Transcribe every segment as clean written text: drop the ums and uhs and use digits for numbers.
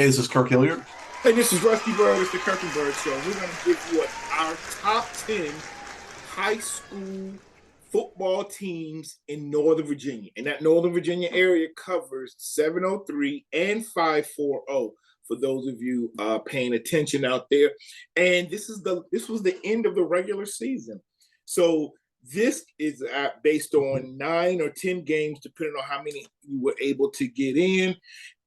Hey, this is Kirk Hilliard. Hey, this is Rusty Bird. It's the Kirkenberg Show. We're going to give you our top 10 high school football teams in Northern Virginia. And that Northern Virginia area covers 703 and 540 for those of you paying attention out there. And this was the end of the regular season. So this is based on 9 or 10 games, depending on how many you were able to get in.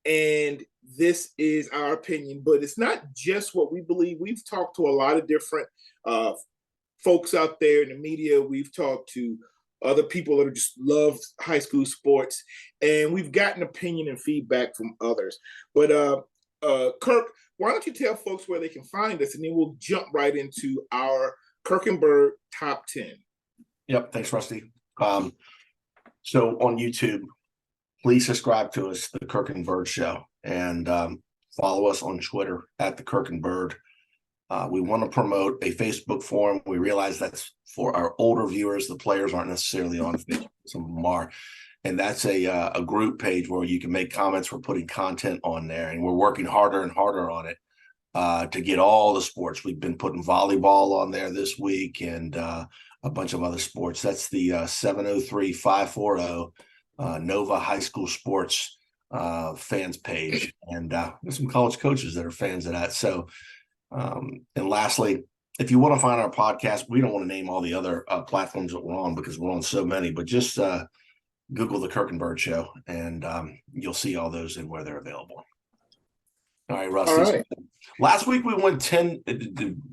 And this is our opinion, but it's not just what we believe. We've talked to a lot of different folks out there in the media. We've talked to other people that just love high school sports, and we've gotten opinion and feedback from others. But Kirk, why don't you tell folks where they can find us, and then we'll jump right into our Kirkenberg top 10. Yep, thanks, Rusty. So on YouTube, please subscribe to us, the Kirk and Bird Show, and follow us on Twitter at the Kirk and Bird. We want to promote a Facebook forum. We realize that's for our older viewers. The players aren't necessarily on Facebook. Some of them are. And that's a group page where you can make comments. We're putting content on there, and we're working harder and harder on it to get all the sports. We've been putting volleyball on there this week and a bunch of other sports. That's the 703-540 NoVA High School Sports fans page, and there's some college coaches that are fans of that. So, and lastly, if you want to find our podcast, we don't want to name all the other platforms that we're on because we're on so many, but just Google the Kirk and Bird Show, and you'll see all those and where they're available. All right, Russ. All right. Last week we went 10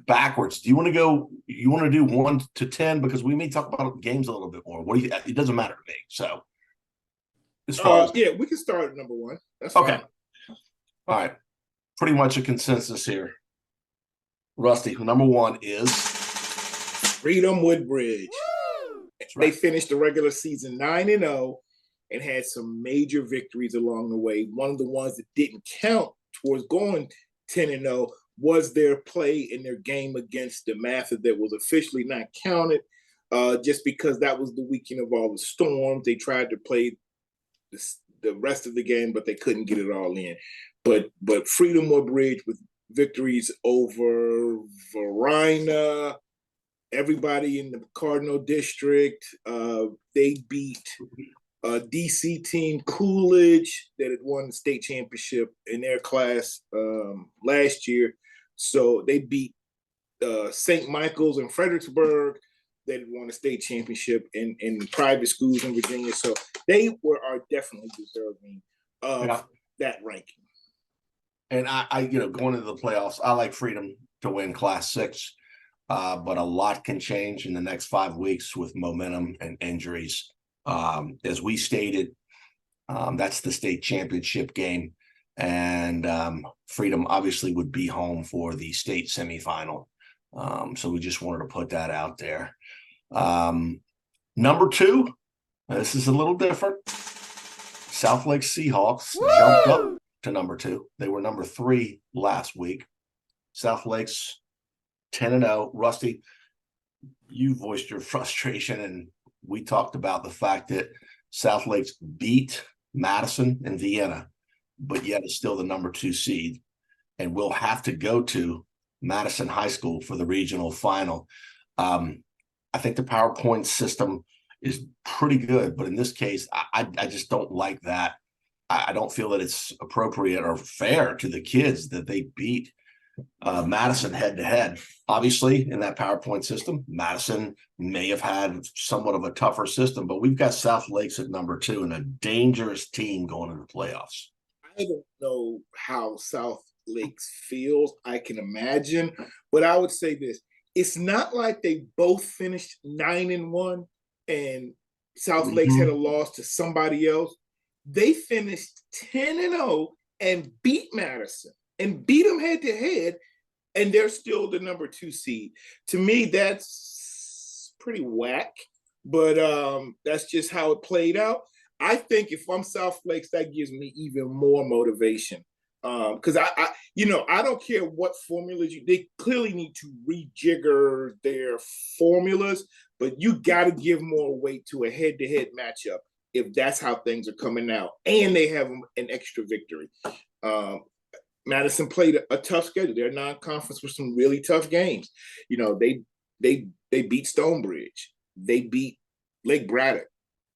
backwards. Do you want to go? You want to do 1 to 10 because we may talk about games a little bit more. What do you? It doesn't matter to me. So. As far as we can start at number 1. That's okay. Fine. All right. Pretty much a consensus here. Rusty, number 1 is Freedom Woodbridge. They finished the regular season 9-0 and had some major victories along the way. One of the ones that didn't count towards going 10-0 was their play in their game against the Mathis that was officially not counted, just because that was the weekend of all the storms. They tried to play the rest of the game, but they couldn't get it all in. But Freedom Woodbridge with victories over Varina, everybody in the Cardinal District. They beat a DC team, Coolidge, that had won the state championship in their class last year. So they beat St. Michael's in Fredericksburg, that had won a state championship in private schools in Virginia. So they are definitely deserving of that ranking. And I going into the playoffs, I like Freedom to win Class 6, but a lot can change in the next 5 weeks with momentum and injuries. As we stated, that's the state championship game, and Freedom obviously would be home for the state semifinal. So we just wanted to put that out there. Number 2, this is a little different. South Lake Seahawks jumped up to number 2. They were number 3 last week. South Lake's 10-0. Rusty, you voiced your frustration, and we talked about the fact that South Lake's beat Madison and Vienna, but yet is still the number 2 seed, and will have to go to Madison High School for the regional final. I think the PowerPoint system is pretty good, but in this case, I just don't like that. I don't feel that it's appropriate or fair to the kids that they beat Madison head-to-head. Obviously, in that PowerPoint system, Madison may have had somewhat of a tougher system, but we've got South Lakes at number 2 and a dangerous team going into the playoffs. I don't know how South Lakes feels. I can imagine, but I would say this. It's not like they both finished 9-1 and South Lakes had a loss to somebody else. They finished 10-0 and beat Madison and beat them head-to-head, and they're still the number 2 seed. To me, that's pretty whack, but that's just how it played out. I think if I'm South Lakes, that gives me even more motivation. Because I don't care what formulas they clearly need to rejigger their formulas, but you got to give more weight to a head-to-head matchup if that's how things are coming out, and they have an extra victory. Madison played a tough schedule. Their non-conference with some really tough games. You know, they beat Stonebridge. They beat Lake Braddock.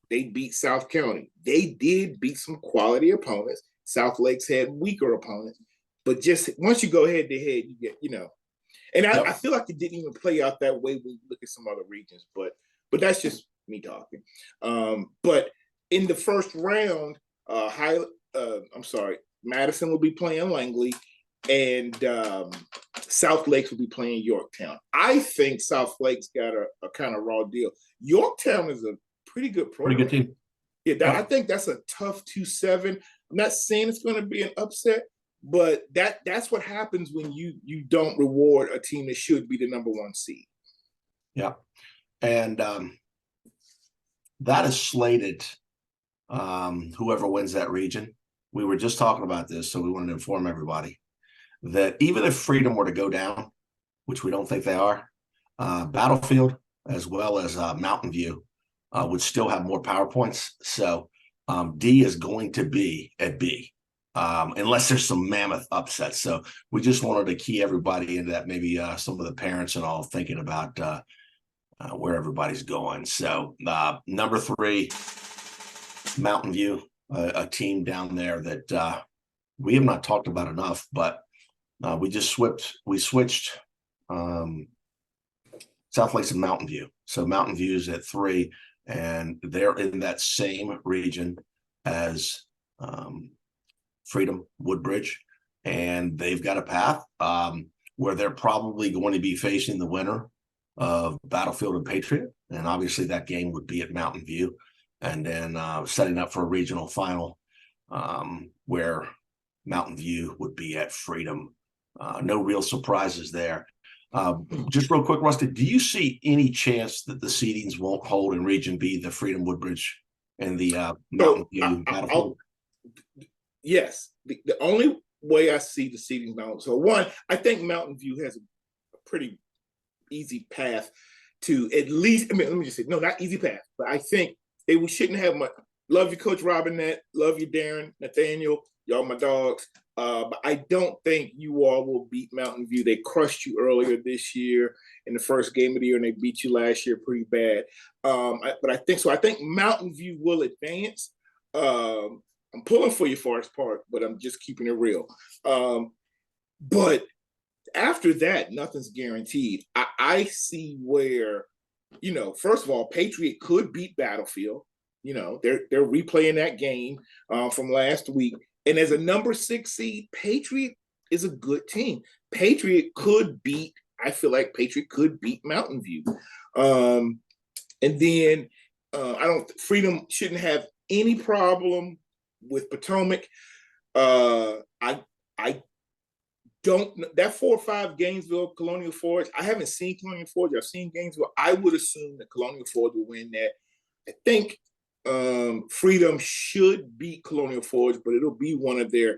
They beat South County. They did beat some quality opponents. South Lakes had weaker opponents. But just once you go head to head, you get, you know. And I feel like it didn't even play out that way when you look at some other regions. But that's just me talking. But in the first round, Madison will be playing Langley, and South Lakes will be playing Yorktown. I think South Lakes got a kind of raw deal. Yorktown is a pretty good program. Pretty good team. Yeah, I think that's a tough 2-7. I'm not saying it's going to be an upset, but that's what happens when you don't reward a team that should be the number 1 seed. Yeah, and that is slated. Whoever wins that region, we were just talking about this, so we wanted to inform everybody that even if Freedom were to go down, which we don't think they are, Battlefield as well as Mountain View would still have more power points. So D is going to be at B, unless there's some mammoth upsets. So we just wanted to key everybody into that. Maybe some of the parents and all thinking about where everybody's going. So number 3, Mountain View, a team down there that we have not talked about enough, but we switched South Lakes and Mountain View. So Mountain View is at 3, and they're in that same region as Freedom Woodbridge, and they've got a path where they're probably going to be facing the winner of Battlefield and Patriot, and obviously that game would be at Mountain View, and then setting up for a regional final where Mountain View would be at Freedom. No real surprises there. Just real quick, Rusty, do you see any chance that the seedings won't hold in Region B, the Freedom Woodbridge and the Mountain View Battlefield? Yes. The only way I see the seedings now, so one, I think Mountain View has a pretty easy path to at least, let me just say, no, not easy path, but I think we shouldn't have much. Love you, Coach Robinette. Love you, Darren, Nathaniel. Y'all my dogs. But I don't think you all will beat Mountain View. They crushed you earlier this year in the first game of the year, and they beat you last year pretty bad. But I think Mountain View will advance. I'm pulling for you, Forest Park, but I'm just keeping it real. But after that, nothing's guaranteed. I see where, first of all, Patriot could beat Battlefield. They're replaying that game from last week. And as a number 6 seed, Patriot is a good team. I feel like Patriot could beat Mountain View. And then Freedom shouldn't have any problem with Potomac. I don't, that 4 or 5 Gainesville, Colonial Forge, I haven't seen Colonial Forge. I've seen Gainesville. I would assume that Colonial Forge will win that. I think Freedom should beat Colonial Forge, but it'll be one of their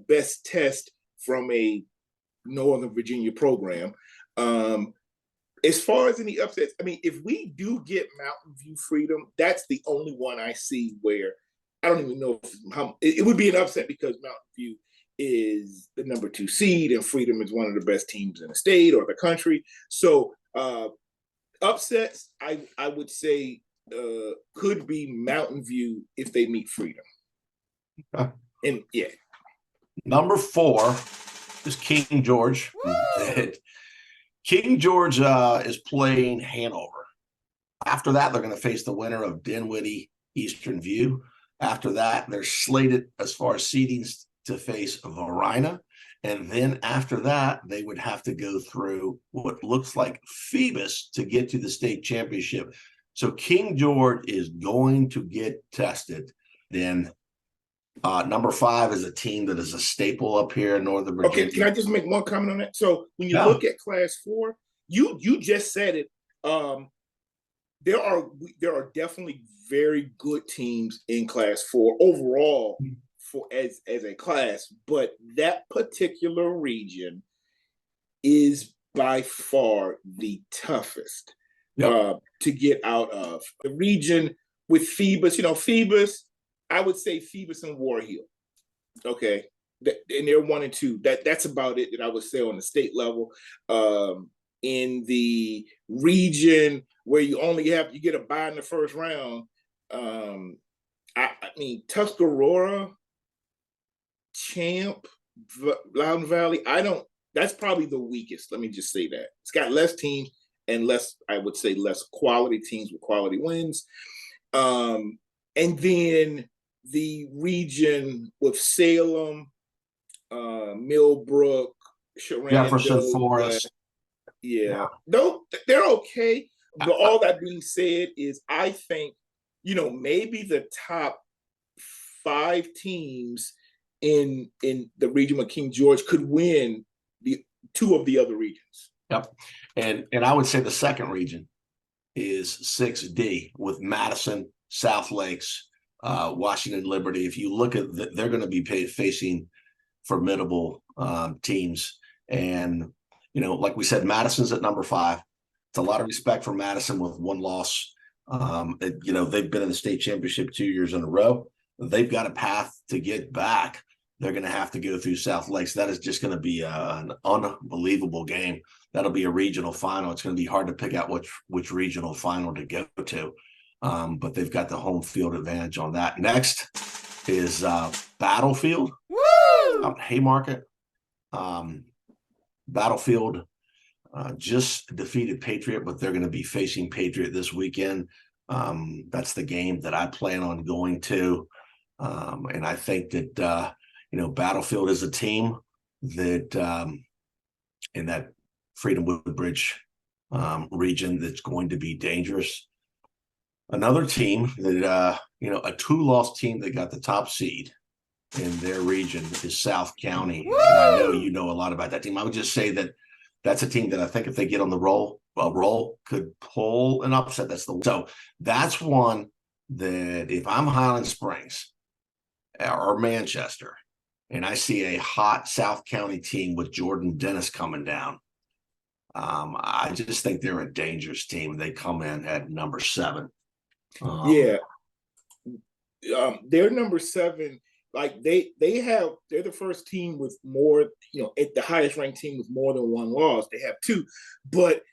best tests from a Northern Virginia program. As far as any upsets, if we do get Mountain View Freedom, that's the only one I see where I don't even know how it would be an upset, because Mountain View is the number 2 seed and Freedom is one of the best teams in the state or the country. So upsets, I would say, could be Mountain View if they meet Freedom. And yeah. Number 4 is King George. King George is playing Hanover. After that, they're going to face the winner of Dinwiddie Eastern View. After that, they're slated as far as seedings to face Varina. And then after that, they would have to go through what looks like Phoebus to get to the state championship. So King George is going to get tested. Then number 5 is a team that is a staple up here in Northern Virginia. Okay, can I just make one comment on that? So when you look at Class 4, you just said it. There are definitely very good teams in Class 4 overall as a class, but that particular region is by far the toughest to get out of. The region with Phoebus, Phoebus, I would say Phoebus and War Hill. Okay. and they're 1-2. That's about it that I would say on the state level. In the region where you get a bye in the first round, I mean Tuscarora, Champ, Loudon Valley. That's probably the weakest. Let me just say that it's got less teams and less, I would say, less quality teams with quality wins. And then the region with Salem, Millbrook, Jefferson Shenandoah. Forest. Yeah. No, they're okay. But all that being said is I think, maybe the top 5 teams in the region with King George could win the 2 of the other regions. Yep. And I would say the second region is 6D with Madison, South Lakes, Washington Liberty. If you look at they're going to be facing formidable teams. And, like we said, Madison's at number 5. It's a lot of respect for Madison with 1 loss. They've been in the state championship 2 years in a row. They've got a path to get back. They're going to have to go through South Lakes. That is just going to be an unbelievable game. That'll be a regional final. It's going to be hard to pick out which regional final to go to. But they've got the home field advantage on that. Next is Battlefield. Woo! Haymarket. Battlefield just defeated Patriot, but they're going to be facing Patriot this weekend. That's the game that I plan on going to. And I think that, Battlefield is a team that in that Freedom Woodbridge region that's going to be dangerous. Another team that, a 2-loss team that got the top seed in their region is South County. Woo! And I know you know a lot about that team. I would just say that that's a team that I think if they get on the roll could pull an upset. So that's one that if I'm Highland Springs or Manchester and I see a hot South County team with Jordan Dennis coming down, I just think they're a dangerous team. They come in at number 7. They're number 7. Like they're the first team with more, at the highest ranked team with more than 1 loss. They have 2, but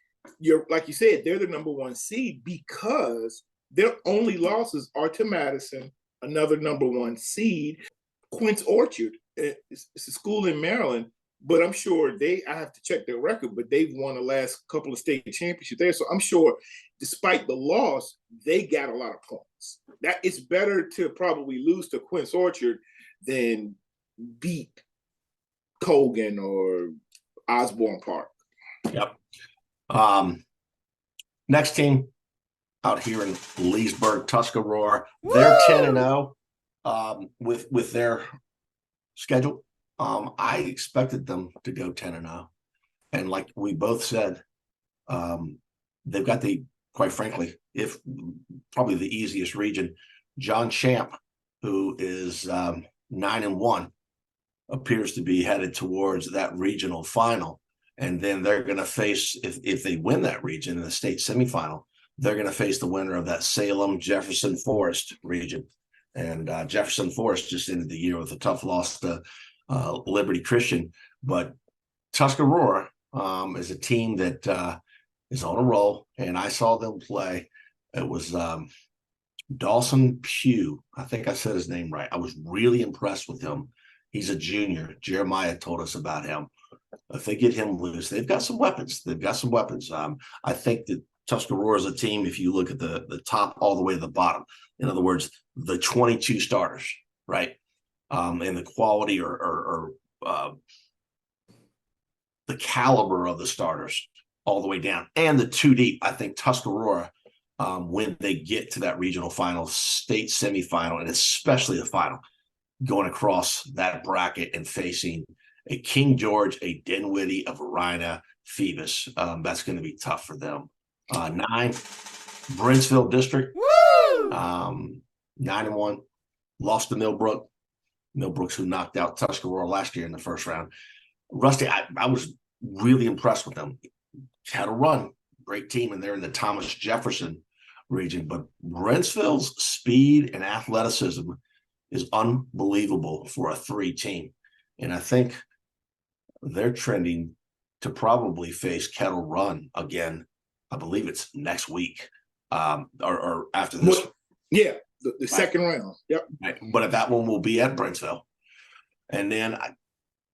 like you said, they're the number 1 seed because their only losses are to Madison, another number 1 seed, Quince Orchard. It's a school in Maryland, but I'm sure I have to check their record, but they've won the last couple of state championships there. So I'm sure despite the loss, they got a lot of points. That it's better to probably lose to Quince Orchard than beat Colgan or Osborne Park. Yep. Next team out here in Leesburg, Tuscarora. They're 10-0 with their schedule. I expected them to go 10-0. And like we both said, they've got quite frankly, if probably the easiest region. John Champ, who is 9-1, appears to be headed towards that regional final. And then they're going to face, if they win that region in the state semifinal, they're going to face the winner of that Salem Jefferson Forest region. And Jefferson Forest just ended the year with a tough loss to Liberty Christian. But Tuscarora is a team that is on a roll, and I saw them play. It was Dawson Pugh. I think I said his name right. I was really impressed with him. He's a junior. Jeremiah told us about him. If they get him loose, they've got some weapons. I think that Tuscarora is a team, if you look at the top all the way to the bottom, in other words, the 22 starters, right? And the quality or the caliber of the starters all the way down. And the 2 deep, I think Tuscarora, when they get to that regional final, state semifinal, and especially the final, going across that bracket and facing a King George, a Dinwiddie, a Varina, Phoebus. That's going to be tough for them. 9, Brentsville District. Woo! 9-1, lost to Millbrook. Millbrooks, who knocked out Tuscarora last year in the first round. Rusty, I was really impressed with them. Had a run, great team, and they're in the Thomas Jefferson region. But Brentsville's speed and athleticism is unbelievable for a 3 team. And I think they're trending to probably face Kettle Run again. I believe it's next week, or after this. Yeah, the second round. Yep. Right. But that one will be at Brentsville. And then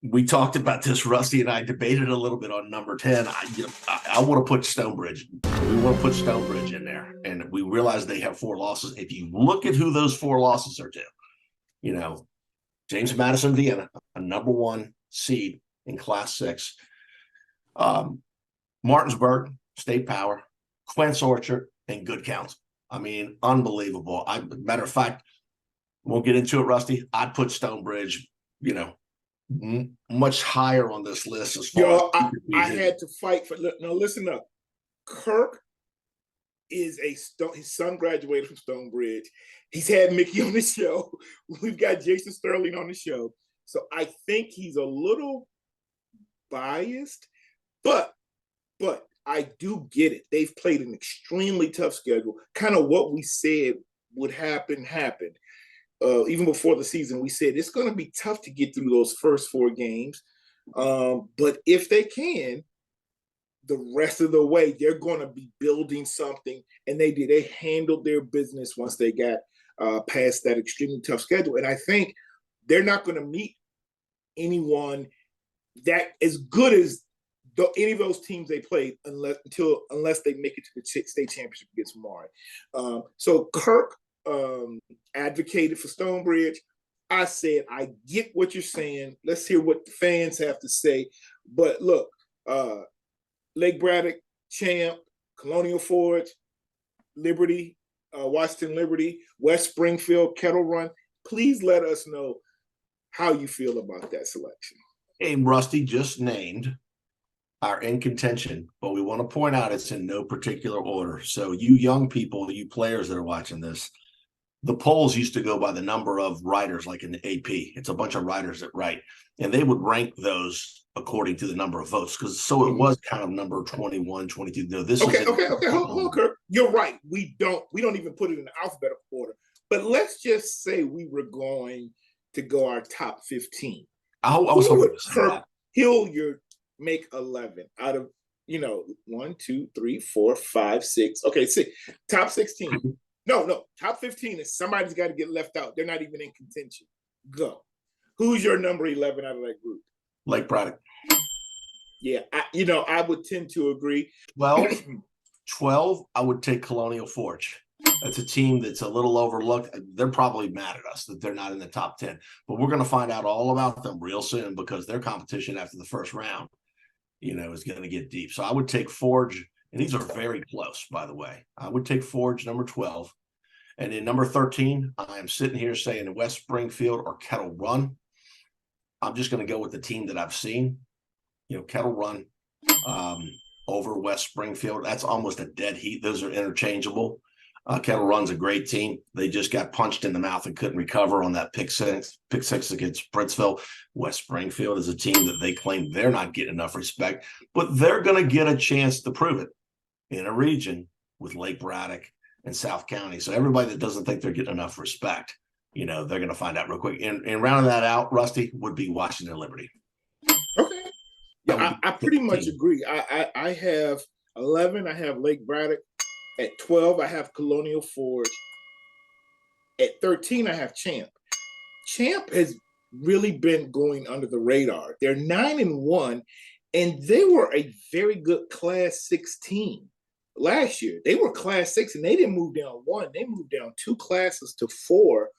we talked about this. Rusty and I debated a little bit on number 10. I want to put Stonebridge. We want to put Stonebridge in there. And we realize they have 4 losses. If you look at who those 4 losses are to, James Madison, Vienna, a number 1 seed in Class 6. Martinsburg, State Power, Quince Orchard, and Good Counsel. I mean, unbelievable. Matter of fact, won't get into it, Rusty. I'd put Stonebridge, much higher on this list as far as I had to fight for. Now, listen up. Kirk is his son graduated from Stonebridge. He's had Mickey on the show. We've got Jason Sterling on the show. So I think he's a little biased, but I do get it. They've played an extremely tough schedule. Kind of what we said would happen happened. Even before the season, we said it's going to be tough to get through those first 4 games. But if they can, the rest of the way, they're going to be building something. And they did. They handled their business once they got past that extremely tough schedule. And I think they're not going to meet anyone that as good as any of those teams they played unless they make it to the state championship against Maury. So Kirk advocated for Stonebridge. I said, I get what you're saying. Let's hear what the fans have to say. But look, Lake Braddock, Champ, Colonial Forge, Liberty, Washington Liberty, West Springfield, Kettle Run, please let us know how you feel about that selection. Hey, Rusty just named are in contention, but we want to point out it's in no particular order. So you young people, you players that are watching this, the polls used to go by the number of writers, like in the AP. It's a bunch of writers that write, and they would rank those according to the number of votes. So it was kind of number 21, 22. No, this okay. Hold on, Kirk. You're right. We don't even put it in alphabetical order. But let's just say we were going to go our top 15. I was hoping Kirk Hilliard make 11 out of 1, 2, 3, 4, 5, 6. Okay, 6. Top 16. No, top 15 is somebody's got to get left out. They're not even in contention. Go. Who's your number 11 out of that group? Lake Braddock. Yeah, I would tend to agree. 12, I would take Colonial Forge. That's a team that's a little overlooked. They're probably mad at us that they're not in the top 10, but we're going to find out all about them real soon because their competition after the first round, is going to get deep. So I would take Forge, and these are very close, by the way. I would take Forge, number 12. And in number 13, I am sitting here saying West Springfield or Kettle Run. I'm just going to go with the team that I've seen. Kettle Run over West Springfield. That's almost a dead heat. Those are interchangeable. Kettle Run's a great team. They just got punched in the mouth and couldn't recover on that pick six against Brentsville. West Springfield is a team that they claim they're not getting enough respect, but they're going to get a chance to prove it in a region with Lake Braddock and South County. So everybody that doesn't think they're getting enough respect, they're going to find out real quick. And rounding that out, Rusty, would be Washington Liberty. Okay. Yeah, I pretty much agree. I have 11. I have Lake Braddock. At 12, I have Colonial Forge. At 13, I have Champ. Champ has really been going under the radar. They're 9-1, and they were a very good Class 6 team last year. They were Class 6, and they didn't move down 1. They moved down 2 classes to 4,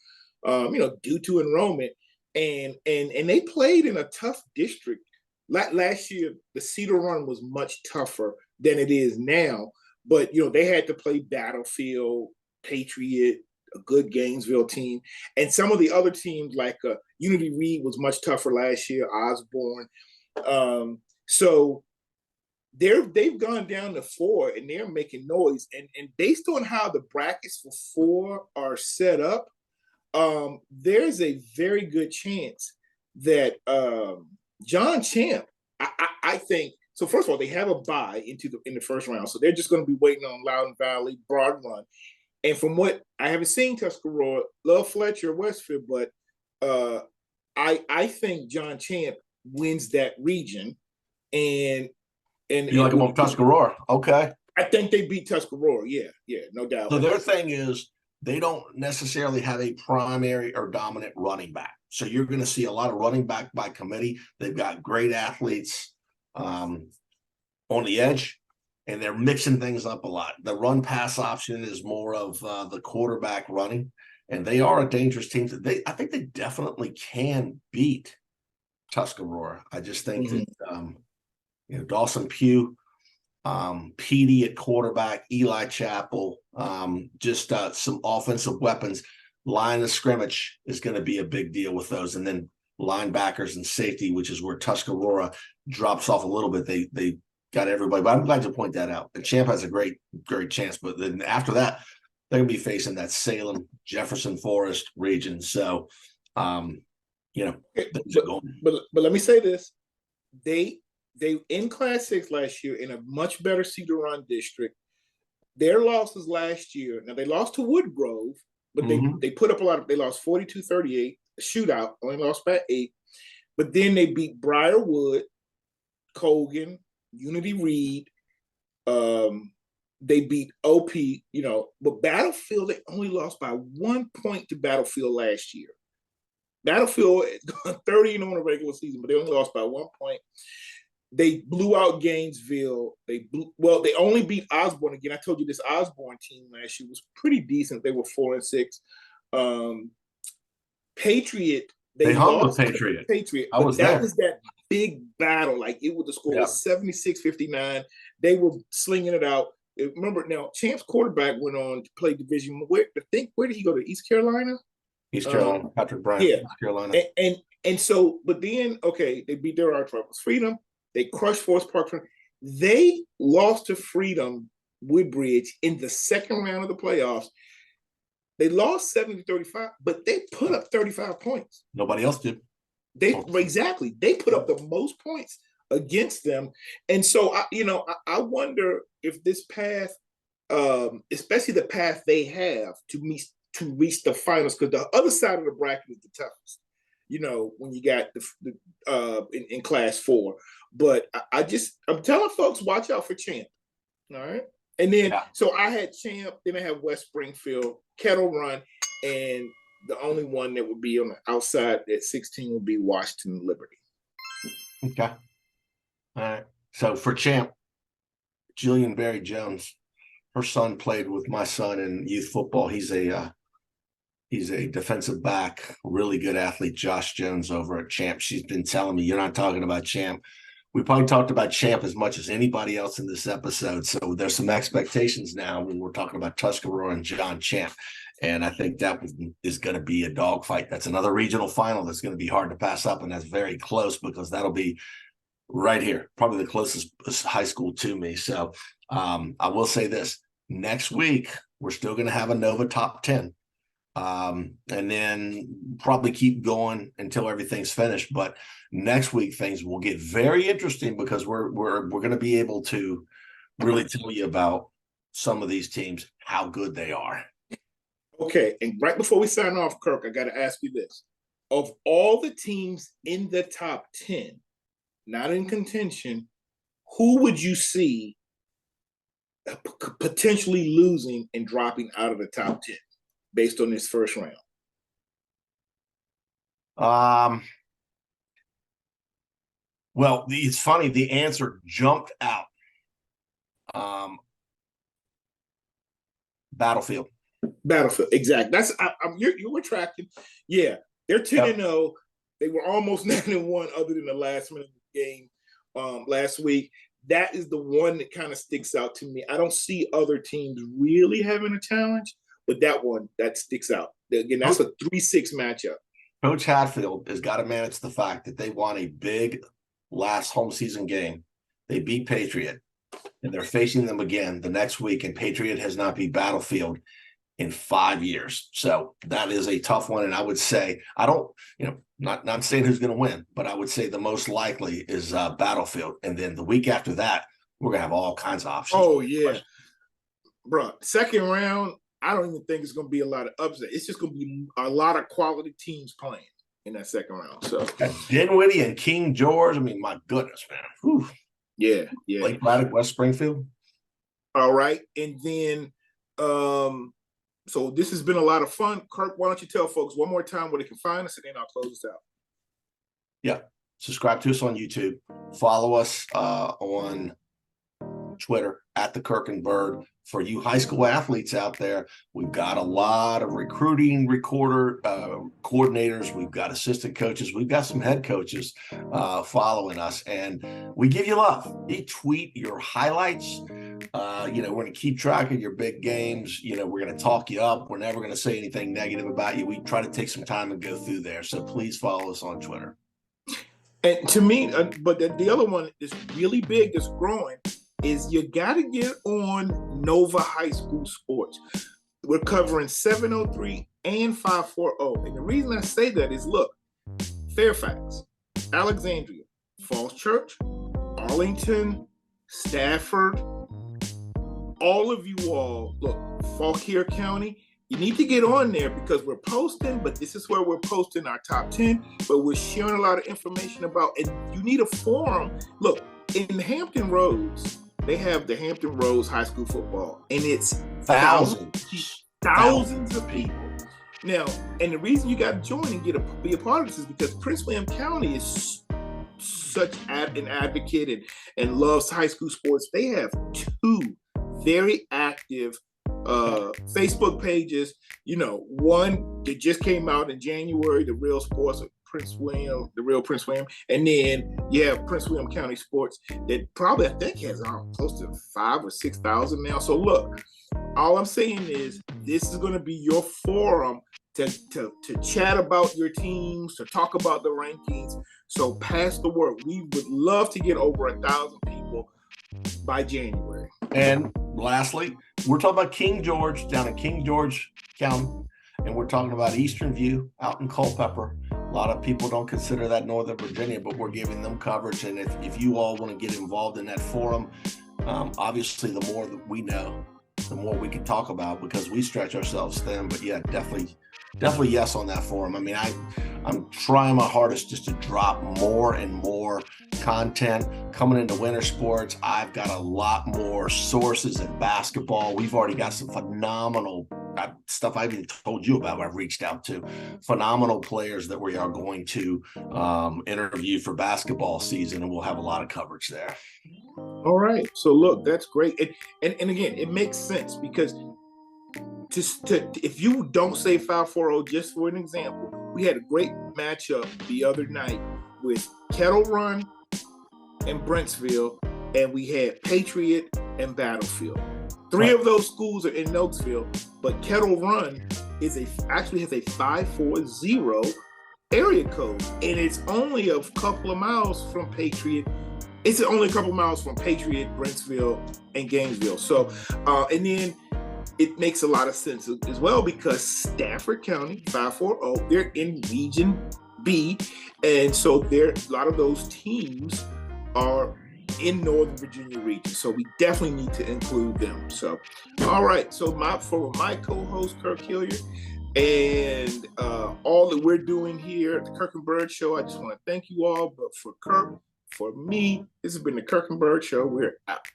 due to enrollment. And they played in a tough district. Last year, the Cedar Run was much tougher than it is now. But, they had to play Battlefield, Patriot, a good Gainesville team. And some of the other teams like Unity Reed was much tougher last year, Osborne. So they've gone down to 4 and they're making noise. And based on how the brackets for 4 are set up, there's a very good chance that John Champ, I think, so first of all, they have a bye in the first round. So they're just going to be waiting on Loudoun Valley, Broad Run. And from what I haven't seen Tuscarora, love Fletcher, Westfield, but I think John Champ wins that region, and You like them on Tuscarora? Okay. I think they beat Tuscarora. Yeah, no doubt. So their thing is they don't necessarily have a primary or dominant running back. So you're going to see a lot of running back by committee. They've got great athletes on the edge, and they're mixing things up a lot. The run pass option is more of the quarterback running, and they are a dangerous team. I think they definitely can beat Tuscarora. I just think that Dawson Pugh, Petey at quarterback, Eli Chappell, just some offensive weapons. Line of scrimmage is going to be a big deal with those, and then linebackers and safety, which is where Tuscarora drops off a little bit. They got everybody, but I'm glad to point that out. The Champ has a great chance, but then after that, they're going to be facing that Salem, Jefferson Forest region. So, but let me say this: they in Class 6 last year in a much better Cedar Run district. Their losses last year, now they lost to Woodgrove, but they put up a lot of, they lost 42-38, a shootout, only lost by 8. But then they beat Briarwood, Colgan, Unity Reed. They beat OP, but Battlefield, they only lost by 1 point to Battlefield last year. Battlefield is going 30 on the regular season, but they only lost by 1 point. They blew out Gainesville. They only beat Osborne again. I told you this Osborne team last year was pretty decent. They were 4-6. Patriot. They hung with Patriot. I was there. That was that big battle. Like the score was 76-59. They were slinging it out. Remember now, Champ's quarterback went on to play Division. Where did he go to? East Carolina. East Carolina. Patrick Bryant. Yeah, East Carolina. And so, but then they beat their arch rivals, Freedom. They crushed Forest Park. They lost to Freedom Woodbridge in the second round of the playoffs. They lost 70-35, but they put up 35 points. Nobody else did. Exactly. They put up the most points against them. And so, I wonder if this path, especially the path they have to reach the finals, because the other side of the bracket is the toughest. When you got in Class 4. But I'm telling folks, watch out for Champ. All right. And then, so I had Champ, then I have West Springfield, Kettle Run, and the only one that would be on the outside at 16 would be Washington Liberty. Okay. All right. So for Champ, Jillian Berry Jones, her son played with my son in youth football. He's a defensive back, really good athlete, Josh Jones over at Champ. She's been telling me, you're not talking about Champ. We probably talked about Champ as much as anybody else in this episode. So there's some expectations now when we're talking about Tuscarora and John Champ. And I think that is going to be a dogfight. That's another regional final that's going to be hard to pass up. And that's very close because that'll be right here, probably the closest high school to me. So I will say this, next week, we're still going to have a NoVA top 10. And then probably keep going until everything's finished. But next week things will get very interesting because we're going to be able to really tell you about some of these teams, how good they are. Okay, and right before we sign off, Kirk, I got to ask you this: of all the teams in the top 10, not in contention, who would you see potentially losing and dropping out of the top 10? Based on this first round? Well, it's funny. The answer jumped out. Battlefield. Exactly. That's you were tracking. Yeah, they're 10-0. They were almost 9-1, other than the last minute game last week. That is the one that kind of sticks out to me. I don't see other teams really having a challenge. But that sticks out. Again, that's a 3-6 matchup. Coach Hatfield has got to manage the fact that they won a big last home season game. They beat Patriot, and they're facing them again the next week, and Patriot has not beat Battlefield in 5 years. So that is a tough one, and I would say, not saying who's going to win, but I would say the most likely is Battlefield. And then the week after that, we're going to have all kinds of options. Oh, yeah. Bro, second round, I don't even think it's going to be a lot of upset. It's just going to be a lot of quality teams playing. in that second round. So Dinwiddie and King George. I mean, my goodness, man. Whew. Yeah. Lake Braddock, West Springfield. All right. And then so this has been a lot of fun. Kirk, why don't you tell folks one more time where they can find us, and then I'll close this out. Yeah. Subscribe to us on YouTube. Follow us on Twitter at the Kirk and Bird. For you high school athletes out there, we've got a lot of recruiting coordinators. We've got assistant coaches. We've got some head coaches following us, and we give you love. You tweet your highlights. We're going to keep track of your big games. We're going to talk you up. We're never going to say anything negative about you. We try to take some time and go through there. So please follow us on Twitter. And to me, but the other one is really big, that's growing, is you got to get on NoVA High School Sports. We're covering 703 and 540. And the reason I say that is, look, Fairfax, Alexandria, Falls Church, Arlington, Stafford, all of you all, look, Fauquier County, you need to get on there because we're posting, but this is where we're posting our top 10, but we're sharing a lot of information about, and you need a forum. Look, in Hampton Roads, they have the Hampton Roads High School football, and it's thousands of people. Now, and the reason you got to join and be a part of this is because Prince William County is such an advocate and loves high school sports. They have 2 very active Facebook pages. One that just came out in January, the Real Sports of Prince William, the Real Prince William, and then you have Prince William County Sports that probably, I think, has close to 5,000 or 6,000 now. So look, all I'm saying is this is going to be your forum to chat about your teams, to talk about the rankings. So pass the word. We would love to get over 1,000 people by January. And lastly, we're talking about King George down in King George County, and we're talking about Eastern View out in Culpeper. A lot of people don't consider that Northern Virginia, but we're giving them coverage. And if you all want to get involved in that forum, obviously the more that we know, the more we can talk about, because we stretch ourselves thin. But yeah, definitely yes on that forum. I mean, I'm trying my hardest just to drop more and more content coming into winter sports. I've got a lot more sources in basketball. We've already got some phenomenal stuff I've even told you about. I've reached out to phenomenal players that we are going to interview for basketball season, and we'll have a lot of coverage there. All right. So look, that's great. And again, it makes sense because if you don't say 540, just for an example, we had a great matchup the other night with Kettle Run and Brentsville, and we had Patriot and Battlefield. 3 of those schools are in Nokesville, but Kettle Run actually has a 540 area code, and it's only a couple of miles from Patriot. It's only a couple of miles from Patriot, Brentsville, and Gainesville. So, and then it makes a lot of sense as well because Stafford County, 540, they're in Region B, and so a lot of those teams are in Northern Virginia region. So we definitely need to include them. So, all right. So for my co-host, Kirk Hilliard, and all that we're doing here at the Kirk and Bird Show, I just want to thank you all. But for Kirk, for me, this has been the Kirk and Bird Show. We're out.